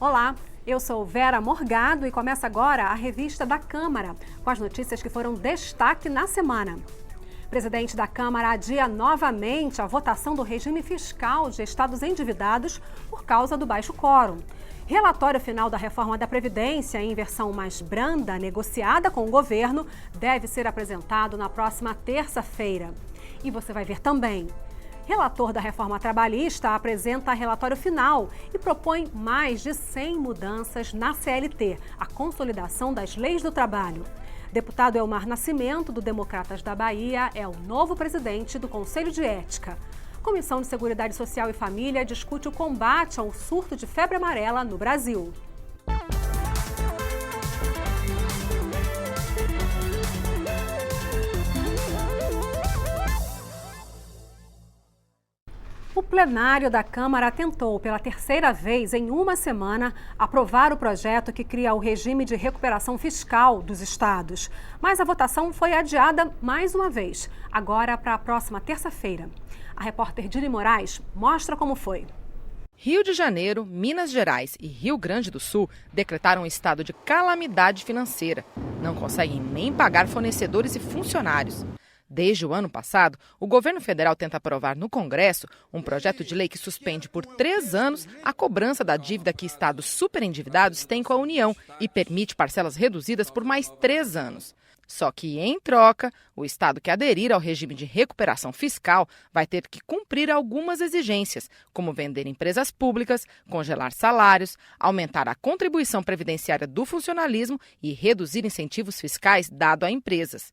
Olá, eu sou Vera Morgado e começa agora a revista da Câmara, com as notícias que foram destaque na semana. O presidente da Câmara adia novamente a votação do regime fiscal de estados endividados por causa do baixo quórum. Relatório final da reforma da Previdência, em versão mais branda, negociada com o governo, deve ser apresentado na próxima terça-feira. E você vai ver também. Relator da reforma trabalhista apresenta relatório final e propõe mais de 100 mudanças na CLT, a consolidação das leis do trabalho. Deputado Elmar Nascimento, do Democratas da Bahia, é o novo presidente do Conselho de Ética. Comissão de Seguridade Social e Família discute o combate ao surto de febre amarela no Brasil. O plenário da Câmara tentou, pela terceira vez em uma semana, aprovar o projeto que cria o regime de recuperação fiscal dos estados. Mas a votação foi adiada mais uma vez, agora para a próxima terça-feira. A repórter Dini Moraes mostra como foi. Rio de Janeiro, Minas Gerais e Rio Grande do Sul decretaram um estado de calamidade financeira. Não conseguem nem pagar fornecedores e funcionários. Desde o ano passado, o governo federal tenta aprovar no Congresso um projeto de lei que suspende por 3 anos a cobrança da dívida que estados superendividados têm com a União e permite parcelas reduzidas por mais 3 anos. Só que, em troca, o estado que aderir ao regime de recuperação fiscal vai ter que cumprir algumas exigências, como vender empresas públicas, congelar salários, aumentar a contribuição previdenciária do funcionalismo e reduzir incentivos fiscais dados a empresas.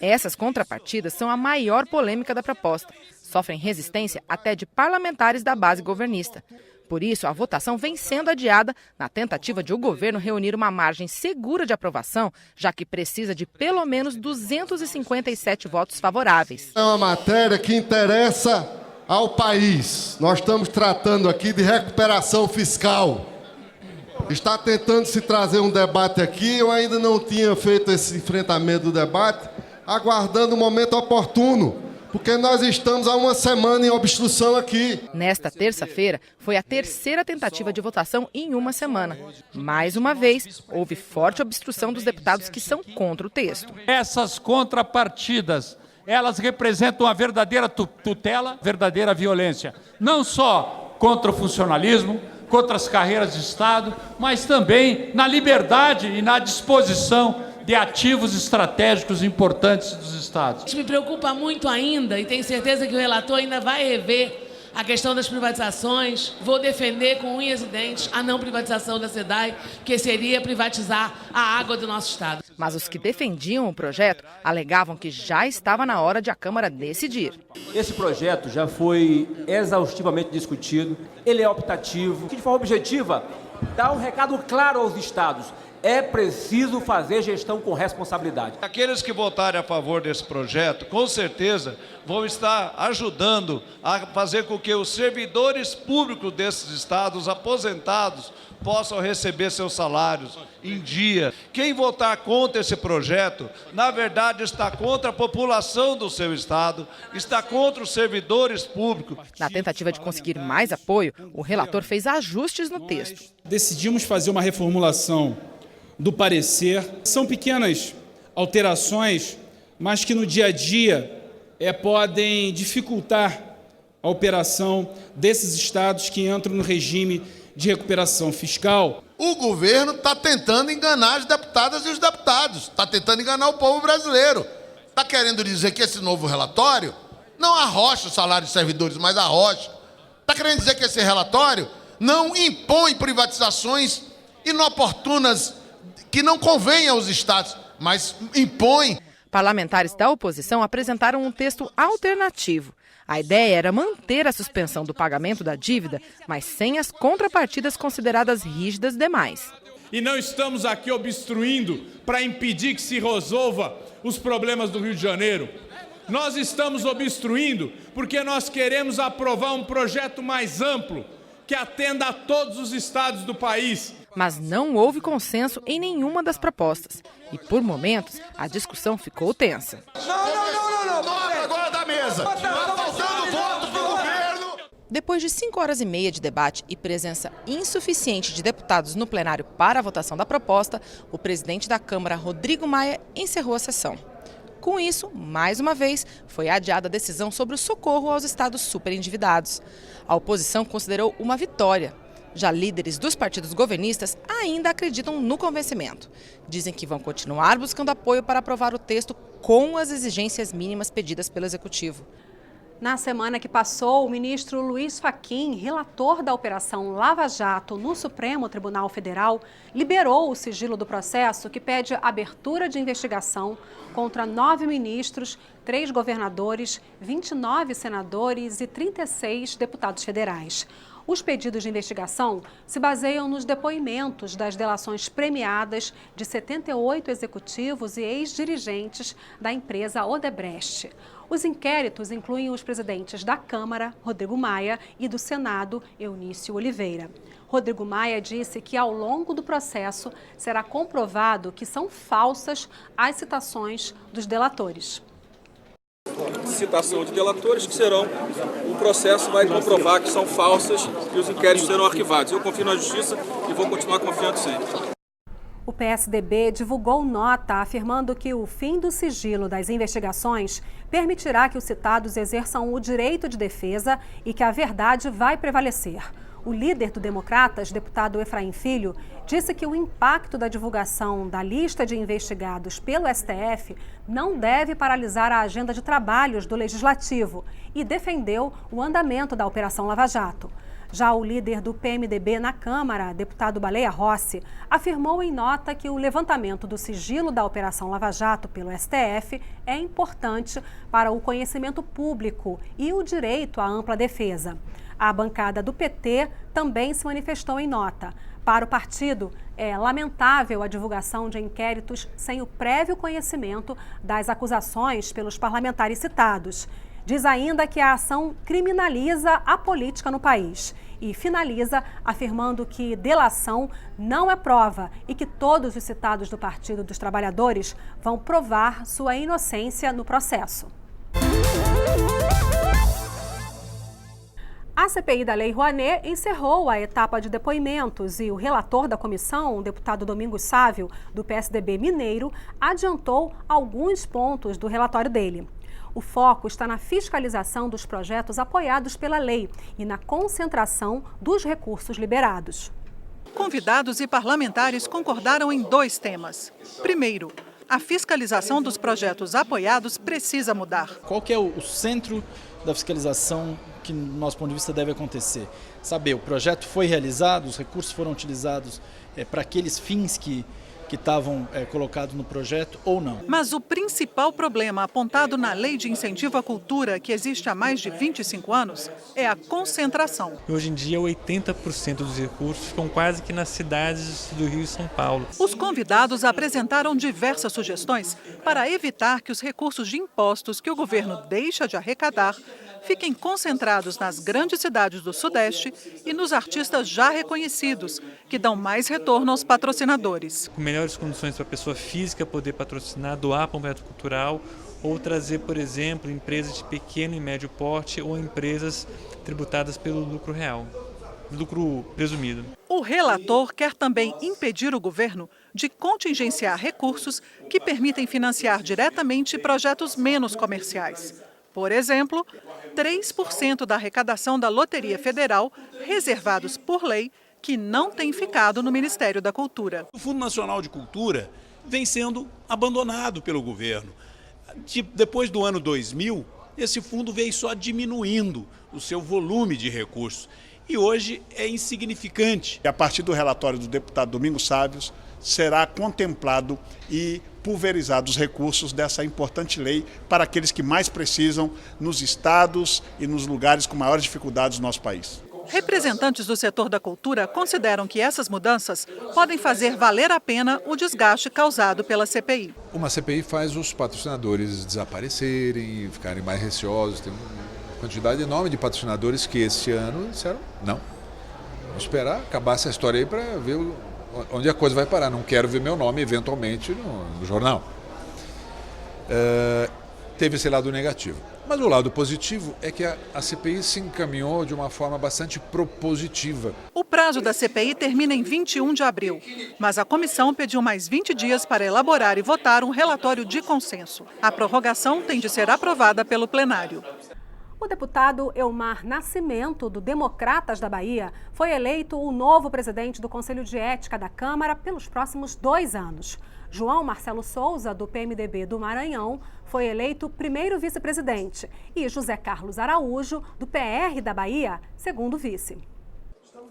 Essas contrapartidas são a maior polêmica da proposta. Sofrem resistência até de parlamentares da base governista. Por isso, a votação vem sendo adiada na tentativa de o governo reunir uma margem segura de aprovação, já que precisa de pelo menos 257 votos favoráveis. É uma matéria que interessa ao país. Nós estamos tratando aqui de recuperação fiscal. Está tentando se trazer um debate aqui, eu ainda não tinha feito esse enfrentamento do debate, aguardando o momento oportuno, porque nós estamos há uma semana em obstrução aqui. Nesta terça-feira, foi a terceira tentativa de votação em uma semana. Mais uma vez, houve forte obstrução dos deputados que são contra o texto. Essas contrapartidas, elas representam a verdadeira tutela, verdadeira violência. Não só contra o funcionalismo, contra as carreiras de Estado, mas também na liberdade e na disposição de ativos estratégicos importantes dos estados. Me preocupa muito ainda, e tenho certeza que o relator ainda vai rever a questão das privatizações. Vou defender com unhas e dentes a não privatização da SEDAI, que seria privatizar a água do nosso estado. Mas os que defendiam o projeto alegavam que já estava na hora de a Câmara decidir. Esse projeto já foi exaustivamente discutido, ele é optativo, que de forma objetiva dá um recado claro aos estados. É preciso fazer gestão com responsabilidade. Aqueles que votarem a favor desse projeto, com certeza, vão estar ajudando a fazer com que os servidores públicos desses estados, aposentados, possam receber seus salários em dia. Quem votar contra esse projeto, na verdade, está contra a população do seu estado, está contra os servidores públicos. Na tentativa de conseguir mais apoio, o relator fez ajustes no texto. Decidimos fazer uma reformulação do parecer. São pequenas alterações, mas que no dia a dia podem dificultar a operação desses estados que entram no regime de recuperação fiscal. O governo está tentando enganar as deputadas e os deputados, está tentando enganar o povo brasileiro. Está querendo dizer que esse novo relatório não arrocha o salário dos servidores, mas arrocha. Está querendo dizer que esse relatório não impõe privatizações inoportunas que não convém aos estados, mas impõe. Parlamentares da oposição apresentaram um texto alternativo. A ideia era manter a suspensão do pagamento da dívida, mas sem as contrapartidas consideradas rígidas demais. E não estamos aqui obstruindo para impedir que se resolva os problemas do Rio de Janeiro. Nós estamos obstruindo porque nós queremos aprovar um projeto mais amplo que atenda a todos os estados do país. Mas não houve consenso em nenhuma das propostas. E, por momentos, a discussão ficou tensa. Não. Agora da mesa. Está faltando voto para o governo. Depois de 5 horas e meia de debate e presença insuficiente de deputados no plenário para a votação da proposta, o presidente da Câmara, Rodrigo Maia, encerrou a sessão. Com isso, mais uma vez, foi adiada a decisão sobre o socorro aos estados superendividados. A oposição considerou uma vitória. Já líderes dos partidos governistas ainda acreditam no convencimento. Dizem que vão continuar buscando apoio para aprovar o texto com as exigências mínimas pedidas pelo Executivo. Na semana que passou, o ministro Luiz Fachin, relator da Operação Lava Jato no Supremo Tribunal Federal, liberou o sigilo do processo que pede abertura de investigação contra 9 ministros, 3 governadores, 29 senadores e 36 deputados federais. Os pedidos de investigação se baseiam nos depoimentos das delações premiadas de 78 executivos e ex-dirigentes da empresa Odebrecht. Os inquéritos incluem os presidentes da Câmara, Rodrigo Maia, e do Senado, Eunício Oliveira. Rodrigo Maia disse que ao longo do processo será comprovado que são falsas as citações dos delatores. Citação de delatores que serão, o processo vai comprovar que são falsas e os inquéritos serão arquivados. Eu confio na justiça e vou continuar confiando sempre. O PSDB divulgou nota afirmando que o fim do sigilo das investigações permitirá que os citados exerçam o direito de defesa e que a verdade vai prevalecer. O líder do Democratas, deputado Efraim Filho, disse que o impacto da divulgação da lista de investigados pelo STF não deve paralisar a agenda de trabalhos do Legislativo e defendeu o andamento da Operação Lava Jato. Já o líder do PMDB na Câmara, deputado Baleia Rossi, afirmou em nota que o levantamento do sigilo da Operação Lava Jato pelo STF é importante para o conhecimento público e o direito à ampla defesa. A bancada do PT também se manifestou em nota. Para o partido, é lamentável a divulgação de inquéritos sem o prévio conhecimento das acusações pelos parlamentares citados. Diz ainda que a ação criminaliza a política no país e finaliza afirmando que delação não é prova e que todos os citados do Partido dos Trabalhadores vão provar sua inocência no processo. A CPI da Lei Rouanet encerrou a etapa de depoimentos e o relator da comissão, o deputado Domingos Sávio, do PSDB mineiro, adiantou alguns pontos do relatório dele. O foco está na fiscalização dos projetos apoiados pela lei e na concentração dos recursos liberados. Convidados e parlamentares concordaram em 2 temas. Primeiro, a fiscalização dos projetos apoiados precisa mudar. Qual que é o centro da fiscalização que, do nosso ponto de vista, deve acontecer? Saber, o projeto foi realizado, os recursos foram utilizados para aqueles fins que estavam colocados no projeto ou não. Mas o principal problema apontado na Lei de Incentivo à Cultura, que existe há mais de 25 anos, é a concentração. Hoje em dia, 80% dos recursos ficam quase que nas cidades do Rio e São Paulo. Os convidados apresentaram diversas sugestões para evitar que os recursos de impostos que o governo deixa de arrecadar fiquem concentrados nas grandes cidades do Sudeste e nos artistas já reconhecidos, que dão mais retorno aos patrocinadores. Com melhores condições para a pessoa física poder patrocinar, doar para um projeto cultural ou trazer, por exemplo, empresas de pequeno e médio porte ou empresas tributadas pelo lucro real, lucro presumido. O relator quer também impedir o governo de contingenciar recursos que permitem financiar diretamente projetos menos comerciais. Por exemplo, 3% da arrecadação da Loteria Federal, reservados por lei, que não tem ficado no Ministério da Cultura. O Fundo Nacional de Cultura vem sendo abandonado pelo governo. Depois do ano 2000, esse fundo veio só diminuindo o seu volume de recursos e hoje é insignificante. A partir do relatório do deputado Domingos Sávio, será contemplado e pulverizado os recursos dessa importante lei para aqueles que mais precisam nos estados e nos lugares com maiores dificuldades do nosso país. Representantes do setor da cultura consideram que essas mudanças podem fazer valer a pena o desgaste causado pela CPI. Uma CPI faz os patrocinadores desaparecerem, ficarem mais receosos. Tem uma quantidade enorme de patrocinadores que esse ano disseram não. Vamos esperar acabar essa história aí para ver onde a coisa vai parar. Não quero ver meu nome eventualmente no jornal. Teve esse lado negativo. Mas o lado positivo é que a CPI se encaminhou de uma forma bastante propositiva. O prazo da CPI termina em 21 de abril, mas a comissão pediu mais 20 dias para elaborar e votar um relatório de consenso. A prorrogação tem de ser aprovada pelo plenário. O deputado Elmar Nascimento, do Democratas da Bahia, foi eleito o novo presidente do Conselho de Ética da Câmara pelos próximos 2 anos. João Marcelo Souza, do PMDB do Maranhão, foi eleito primeiro vice-presidente e José Carlos Araújo, do PR da Bahia, segundo vice.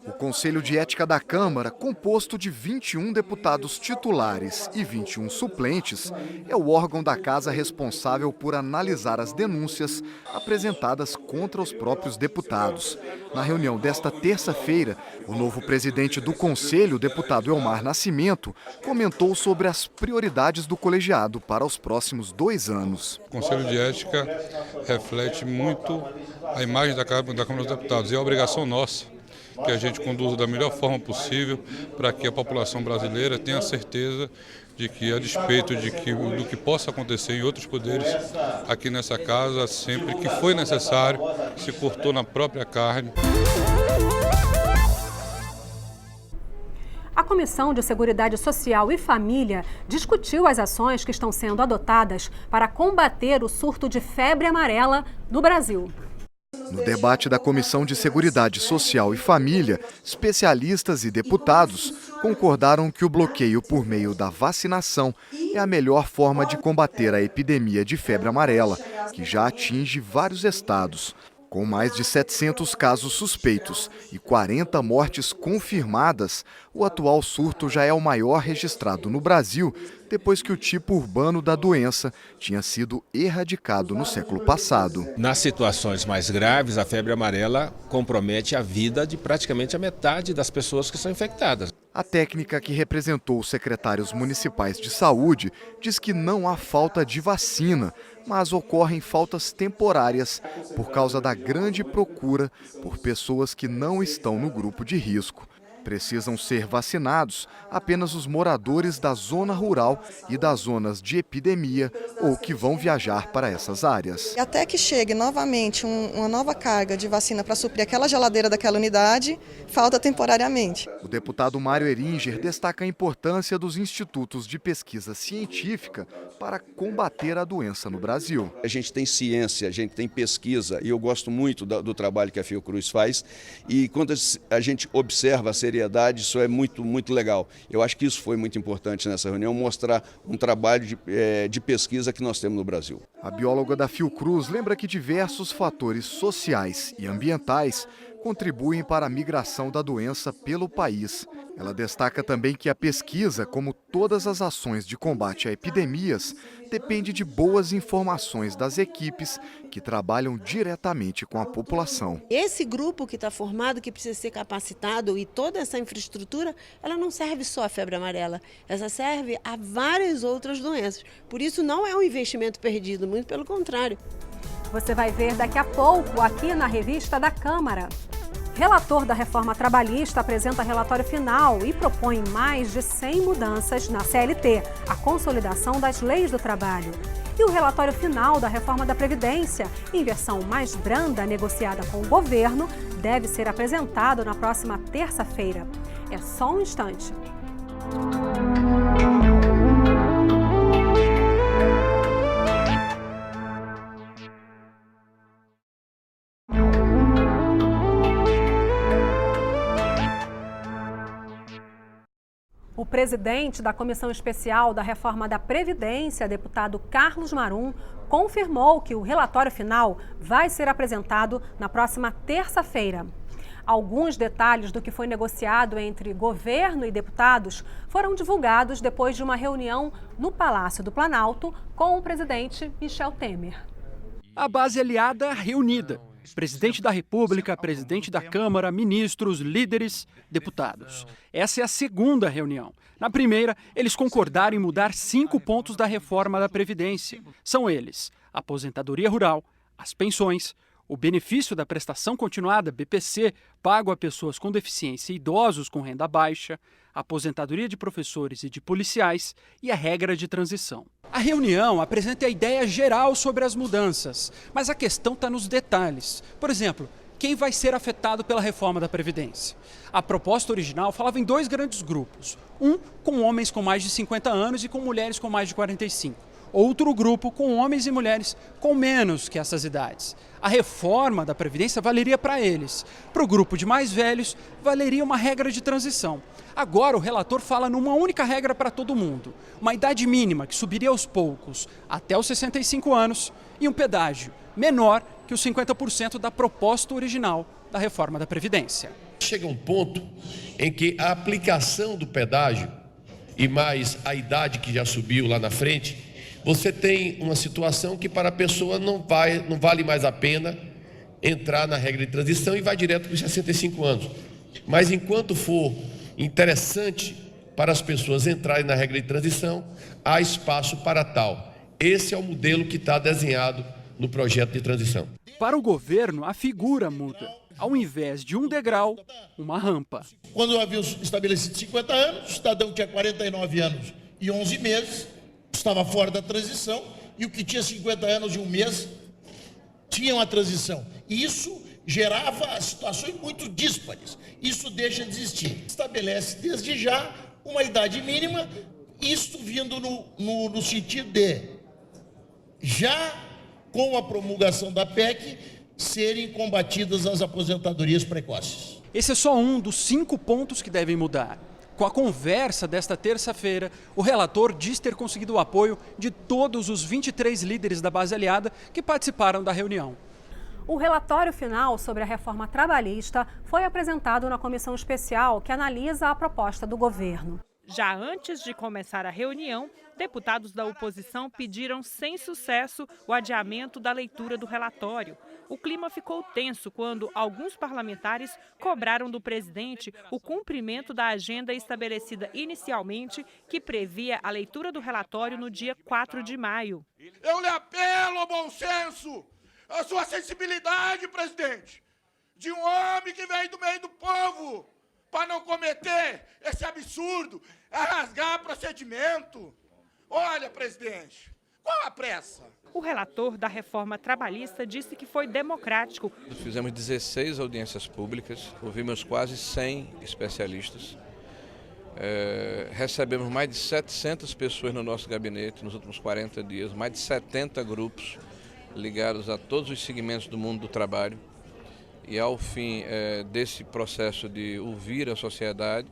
O Conselho de Ética da Câmara, composto de 21 deputados titulares e 21 suplentes, é o órgão da Casa responsável por analisar as denúncias apresentadas contra os próprios deputados. Na reunião desta terça-feira, o novo presidente do Conselho, o deputado Elmar Nascimento, comentou sobre as prioridades do colegiado para os próximos 2 anos. O Conselho de Ética reflete muito a imagem da Câmara dos Deputados e é a obrigação nossa que a gente conduza da melhor forma possível para que a população brasileira tenha certeza de que, a despeito do que possa acontecer em outros poderes, aqui nessa casa, sempre que foi necessário, se cortou na própria carne. A Comissão de Seguridade Social e Família discutiu as ações que estão sendo adotadas para combater o surto de febre amarela no Brasil. No debate da Comissão de Seguridade Social e Família, especialistas e deputados concordaram que o bloqueio por meio da vacinação é a melhor forma de combater a epidemia de febre amarela, que já atinge vários estados. Com mais de 700 casos suspeitos e 40 mortes confirmadas, o atual surto já é o maior registrado no Brasil, depois que o tipo urbano da doença tinha sido erradicado no século passado. Nas situações mais graves, a febre amarela compromete a vida de praticamente a metade das pessoas que são infectadas. A técnica que representou os secretários municipais de saúde diz que não há falta de vacina, mas ocorrem faltas temporárias por causa da grande procura por pessoas que não estão no grupo de risco. Precisam ser vacinados apenas os moradores da zona rural e das zonas de epidemia ou que vão viajar para essas áreas. Até que chegue novamente uma nova carga de vacina para suprir aquela geladeira daquela unidade, falta temporariamente. O deputado Mário Eringer destaca a importância dos institutos de pesquisa científica para combater a doença no Brasil. A gente tem ciência, a gente tem pesquisa e eu gosto muito do trabalho que a Fiocruz faz e quando a gente observa a seriedade, isso é muito legal. Eu acho que isso foi muito importante nessa reunião, mostrar um trabalho de pesquisa que nós temos no Brasil. A bióloga da Fiocruz lembra que diversos fatores sociais e ambientais contribuem para a migração da doença pelo país. Ela destaca também que a pesquisa, como todas as ações de combate a epidemias, depende de boas informações das equipes que trabalham diretamente com a população. Esse grupo que está formado, que precisa ser capacitado e toda essa infraestrutura, ela não serve só à febre amarela, ela serve a várias outras doenças. Por isso não é um investimento perdido, muito pelo contrário. Você vai ver daqui a pouco aqui na revista da Câmara. Relator da reforma trabalhista apresenta relatório final e propõe mais de 100 mudanças na CLT, a consolidação das leis do trabalho. E o relatório final da reforma da Previdência, em versão mais branda negociada com o governo, deve ser apresentado na próxima terça-feira. É só um instante. O presidente da Comissão Especial da Reforma da Previdência, deputado Carlos Marum, confirmou que o relatório final vai ser apresentado na próxima terça-feira. Alguns detalhes do que foi negociado entre governo e deputados foram divulgados depois de uma reunião no Palácio do Planalto com o presidente Michel Temer. A base aliada reunida. Presidente da República, presidente da Câmara, ministros, líderes, deputados. Essa é a segunda reunião. Na primeira, eles concordaram em mudar 5 pontos da reforma da Previdência. São eles: a aposentadoria rural, as pensões, O benefício da prestação continuada, BPC, pago a pessoas com deficiência e idosos com renda baixa, a aposentadoria de professores e de policiais e a regra de transição. A reunião apresenta a ideia geral sobre as mudanças, mas a questão está nos detalhes. Por exemplo, quem vai ser afetado pela reforma da Previdência? A proposta original falava em 2 grandes grupos. Um com homens com mais de 50 anos e com mulheres com mais de 45. Outro grupo com homens e mulheres com menos que essas idades. A reforma da Previdência valeria para eles. Para o grupo de mais velhos, valeria uma regra de transição. Agora o relator fala numa única regra para todo mundo. Uma idade mínima que subiria aos poucos até os 65 anos e um pedágio menor que os 50% da proposta original da reforma da Previdência. Chega um ponto em que a aplicação do pedágio e mais a idade que já subiu lá na frente, você tem uma situação que para a pessoa não vale mais a pena entrar na regra de transição e vai direto para os 65 anos. Mas enquanto for interessante para as pessoas entrarem na regra de transição, há espaço para tal. Esse é o modelo que está desenhado no projeto de transição. Para o governo, a figura muda. Ao invés de um degrau, uma rampa. Quando havia estabelecido 50 anos, o cidadão tinha 49 anos e 11 meses, estava fora da transição, e o que tinha 50 anos e 1 mês tinha uma transição. E isso gerava situações muito díspares. Isso deixa de existir. Estabelece desde já uma idade mínima, isto vindo no sentido de, já com a promulgação da PEC, serem combatidas as aposentadorias precoces. Esse é só um dos 5 pontos que devem mudar. Com a conversa desta terça-feira, o relator diz ter conseguido o apoio de todos os 23 líderes da base aliada que participaram da reunião. O relatório final sobre a reforma trabalhista foi apresentado na comissão especial que analisa a proposta do governo. Já antes de começar a reunião, deputados da oposição pediram sem sucesso o adiamento da leitura do relatório. O clima ficou tenso quando alguns parlamentares cobraram do presidente o cumprimento da agenda estabelecida inicialmente, que previa a leitura do relatório no dia 4 de maio. Eu lhe apelo ao bom senso, à sua sensibilidade, presidente, de um homem que vem do meio do povo, para não cometer esse absurdo, a rasgar procedimento. Olha, presidente, qual a pressa? O relator da reforma trabalhista disse que foi democrático. Fizemos 16 audiências públicas, ouvimos quase 100 especialistas. Recebemos mais de 700 pessoas no nosso gabinete nos últimos 40 dias, mais de 70 grupos ligados a todos os segmentos do mundo do trabalho. E ao fim desse processo de ouvir a sociedade,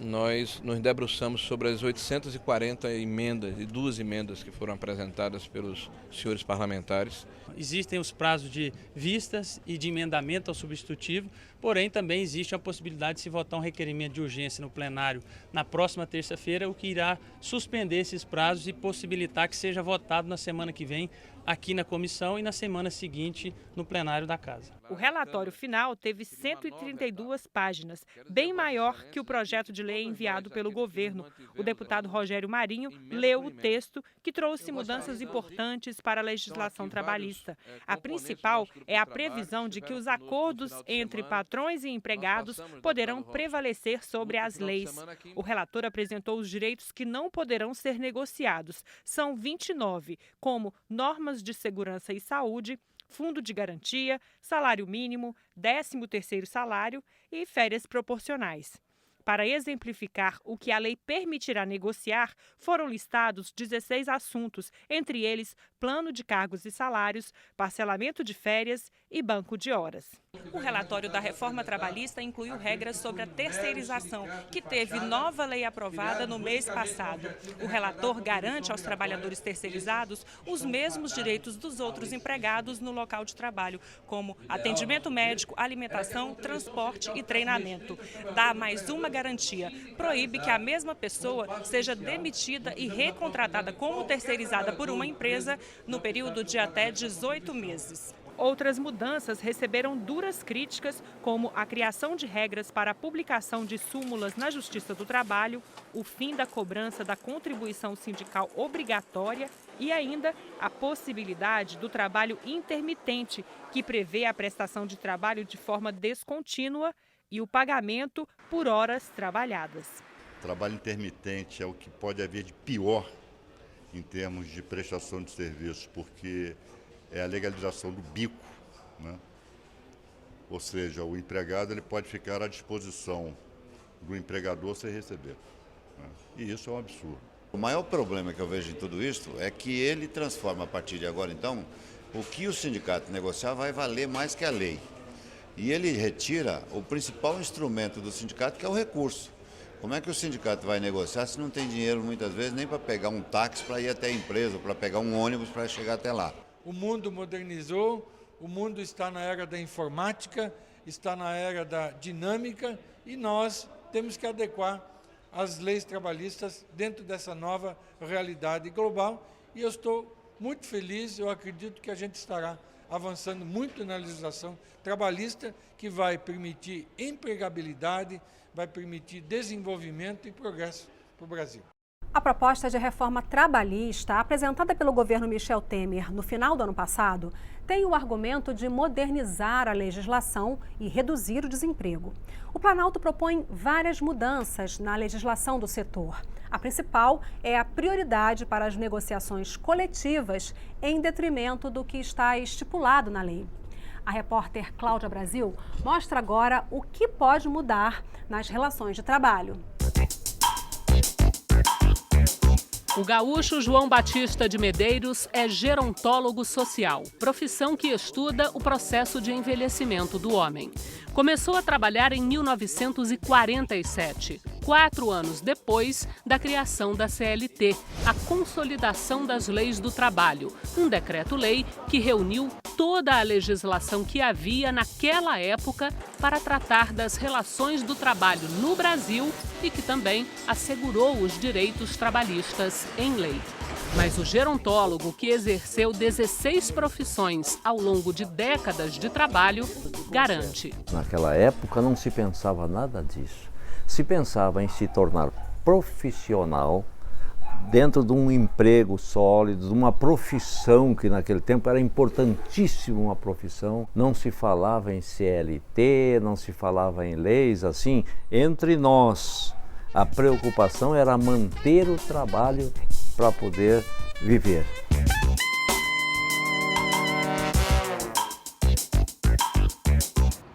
nós nos debruçamos sobre as 840 emendas e 2 emendas que foram apresentadas pelos senhores parlamentares. Existem os prazos de vistas e de emendamento ao substitutivo, porém também existe a possibilidade de se votar um requerimento de urgência no plenário na próxima terça-feira, o que irá suspender esses prazos e possibilitar que seja votado na semana que vem aqui na comissão e na semana seguinte no plenário da Casa. O relatório final teve 132 páginas, bem maior que o projeto de lei enviado pelo governo. O deputado Rogério Marinho leu o texto, que trouxe mudanças importantes para a legislação trabalhista. A principal é a previsão de que os acordos entre patrões e empregados poderão prevalecer sobre as leis. O relator apresentou os direitos que não poderão ser negociados. São 29, como normas de segurança e saúde, fundo de garantia, salário mínimo, 13º salário e férias proporcionais. Para exemplificar o que a lei permitirá negociar, foram listados 16 assuntos, entre eles plano de cargos e salários, parcelamento de férias e banco de horas. O relatório da reforma trabalhista incluiu regras sobre a terceirização, que teve nova lei aprovada no mês passado. O relator garante aos trabalhadores terceirizados os mesmos direitos dos outros empregados no local de trabalho, como atendimento médico, alimentação, transporte e treinamento. Dá mais uma garantia: proíbe que a mesma pessoa seja demitida e recontratada como terceirizada por uma empresa no período de até 18 meses. Outras mudanças receberam duras críticas, como a criação de regras para a publicação de súmulas na Justiça do Trabalho, o fim da cobrança da contribuição sindical obrigatória e ainda a possibilidade do trabalho intermitente, que prevê a prestação de trabalho de forma descontínua e o pagamento por horas trabalhadas. Trabalho intermitente é o que pode haver de pior em termos de prestação de serviços, porque é a legalização do bico, né? Ou seja, o empregado ele pode ficar à disposição do empregador sem receber, né? E isso é um absurdo. O maior problema que eu vejo em tudo isso é que ele transforma, a partir de agora, então, o que o sindicato negociar vai valer mais que a lei. E ele retira o principal instrumento do sindicato, que é o recurso. Como é que o sindicato vai negociar se não tem dinheiro, muitas vezes, nem para pegar um táxi para ir até a empresa, para pegar um ônibus para chegar até lá? O mundo modernizou, o mundo está na era da informática, está na era da dinâmica e nós temos que adequar as leis trabalhistas dentro dessa nova realidade global. E eu estou muito feliz, eu acredito que a gente estará avançando muito na legislação trabalhista, que vai permitir empregabilidade, vai permitir desenvolvimento e progresso para o Brasil. A proposta de reforma trabalhista apresentada pelo governo Michel Temer no final do ano passado tem o argumento de modernizar a legislação e reduzir o desemprego. O Planalto propõe várias mudanças na legislação do setor. A principal é a prioridade para as negociações coletivas em detrimento do que está estipulado na lei. A repórter Cláudia Brasil mostra agora o que pode mudar nas relações de trabalho. O gaúcho João Batista de Medeiros é gerontólogo social, profissão que estuda o processo de envelhecimento do homem. Começou a trabalhar em 1947, 4 anos depois da criação da CLT, a Consolidação das Leis do Trabalho, um decreto-lei que reuniu toda a legislação que havia naquela época para tratar das relações do trabalho no Brasil e que também assegurou os direitos trabalhistas em lei. Mas o gerontólogo, que exerceu 16 profissões ao longo de décadas de trabalho, garante. Naquela época não se pensava nada disso. Se pensava em se tornar profissional dentro de um emprego sólido, de uma profissão que naquele tempo era importantíssima, uma profissão. Não se falava em CLT, não se falava em leis assim. Entre nós, a preocupação era manter o trabalho para poder viver.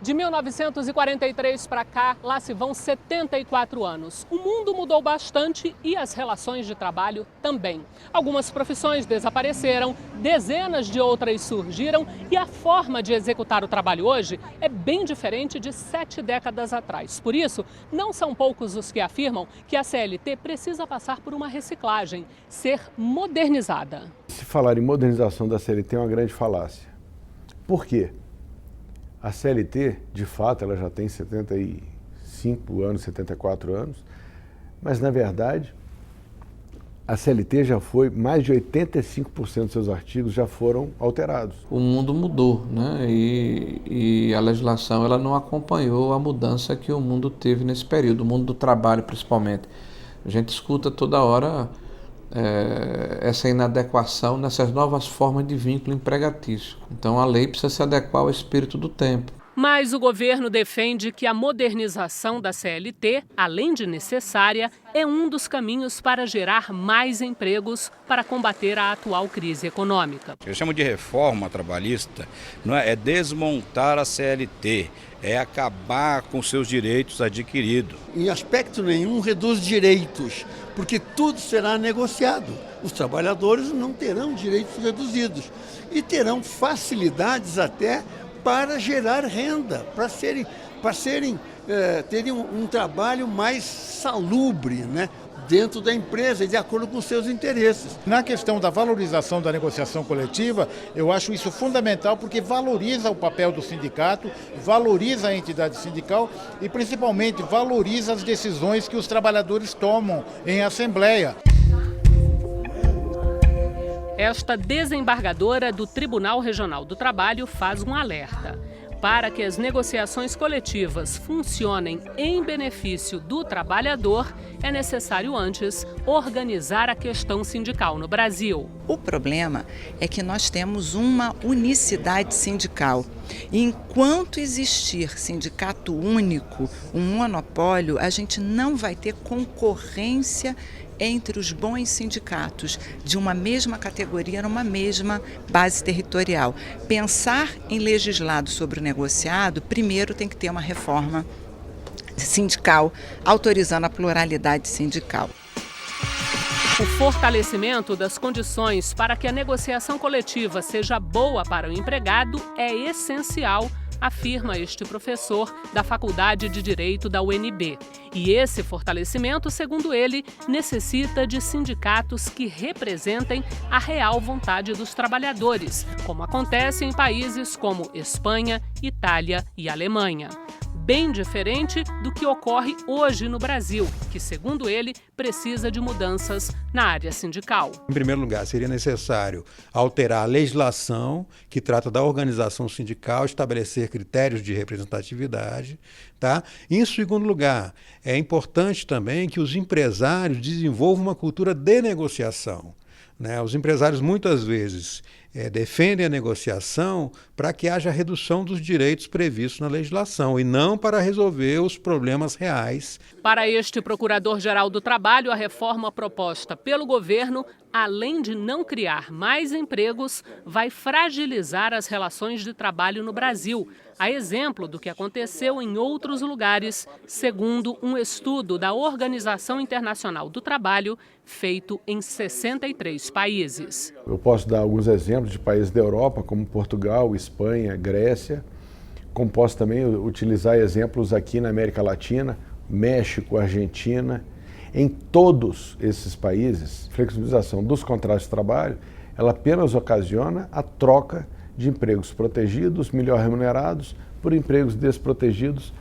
De 1943 para cá, lá se vão 74 anos. O mundo mudou bastante e as relações de trabalho também. Algumas profissões desapareceram, dezenas de outras surgiram e a forma de executar o trabalho hoje é bem diferente de 7 décadas atrás. Por isso, não são poucos os que afirmam que a CLT precisa passar por uma reciclagem, ser modernizada. Se falar em modernização da CLT é uma grande falácia. Por quê? A CLT, de fato, ela já tem 75 anos, 74 anos, mas, na verdade, a CLT já foi, mais de 85% dos seus artigos já foram alterados. O mundo mudou, né? E a legislação ela não acompanhou a mudança que o mundo teve nesse período, o mundo do trabalho principalmente. A gente escuta toda hora essa inadequação nessas novas formas de vínculo empregatício. Então a lei precisa se adequar ao espírito do tempo. Mas o governo defende que a modernização da CLT, além de necessária, é um dos caminhos para gerar mais empregos para combater a atual crise econômica. Eu chamo de reforma trabalhista, não é desmontar a CLT, é acabar com seus direitos adquiridos. Em aspecto nenhum reduz direitos, porque tudo será negociado. Os trabalhadores não terão direitos reduzidos e terão facilidades até para gerar renda, terem um trabalho mais salubre, né, dentro da empresa, de acordo com seus interesses. Na questão da valorização da negociação coletiva, eu acho isso fundamental porque valoriza o papel do sindicato, valoriza a entidade sindical e principalmente valoriza as decisões que os trabalhadores tomam em assembleia. Esta desembargadora do Tribunal Regional do Trabalho faz um alerta. Para que as negociações coletivas funcionem em benefício do trabalhador, é necessário antes organizar a questão sindical no Brasil. O problema é que nós temos uma unicidade sindical. E enquanto existir sindicato único, um monopólio, a gente não vai ter concorrência entre os bons sindicatos de uma mesma categoria, numa mesma base territorial. Pensar em legislado sobre o negociado, primeiro tem que ter uma reforma sindical, autorizando a pluralidade sindical. O fortalecimento das condições para que a negociação coletiva seja boa para o empregado é essencial, afirma este professor da Faculdade de Direito da UNB. E esse fortalecimento, segundo ele, necessita de sindicatos que representem a real vontade dos trabalhadores, como acontece em países como Espanha, Itália e Alemanha. Bem diferente do que ocorre hoje no Brasil, que, segundo ele, precisa de mudanças na área sindical. Em primeiro lugar, seria necessário alterar a legislação que trata da organização sindical, estabelecer critérios de representatividade, tá? Em segundo lugar, é importante também que os empresários desenvolvam uma cultura de negociação, né? Os empresários muitas vezes defendem a negociação para que haja redução dos direitos previstos na legislação e não para resolver os problemas reais. Para este Procurador-Geral do Trabalho, a reforma proposta pelo governo, além de não criar mais empregos, vai fragilizar as relações de trabalho no Brasil, a exemplo do que aconteceu em outros lugares, segundo um estudo da Organização Internacional do Trabalho, feito em 63 países. Eu posso dar alguns exemplos de países da Europa, como Portugal, Espanha, Grécia, como posso também utilizar exemplos aqui na América Latina, México, Argentina. Em todos esses países, a flexibilização dos contratos de trabalho, ela apenas ocasiona a troca de empregos protegidos, melhor remunerados, por empregos desprotegidos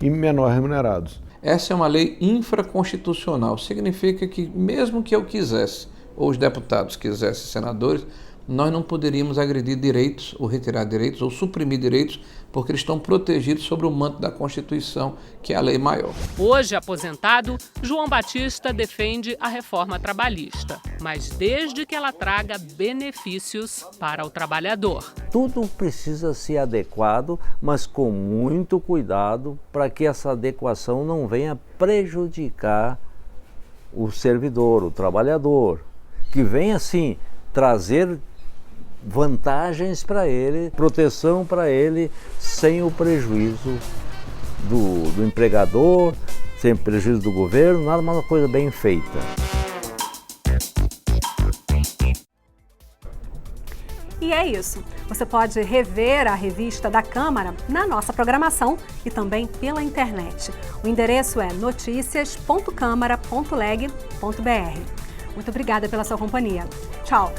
e menor remunerados. Essa é uma lei infraconstitucional. Significa que mesmo que eu quisesse, ou os deputados quisessem, senadores, nós não poderíamos agredir direitos, ou retirar direitos, ou suprimir direitos, porque eles estão protegidos sobre o manto da Constituição, que é a lei maior. Hoje aposentado, João Batista defende a reforma trabalhista, mas desde que ela traga benefícios para o trabalhador. Tudo precisa ser adequado, mas com muito cuidado para que essa adequação não venha prejudicar o servidor, o trabalhador, que venha sim trazer vantagens para ele, proteção para ele, sem o prejuízo do empregador, sem o prejuízo do governo, nada mais uma coisa bem feita. E é isso. Você pode rever a revista da Câmara na nossa programação e também pela internet. O endereço é noticias.câmara.leg.br. Muito obrigada pela sua companhia. Tchau!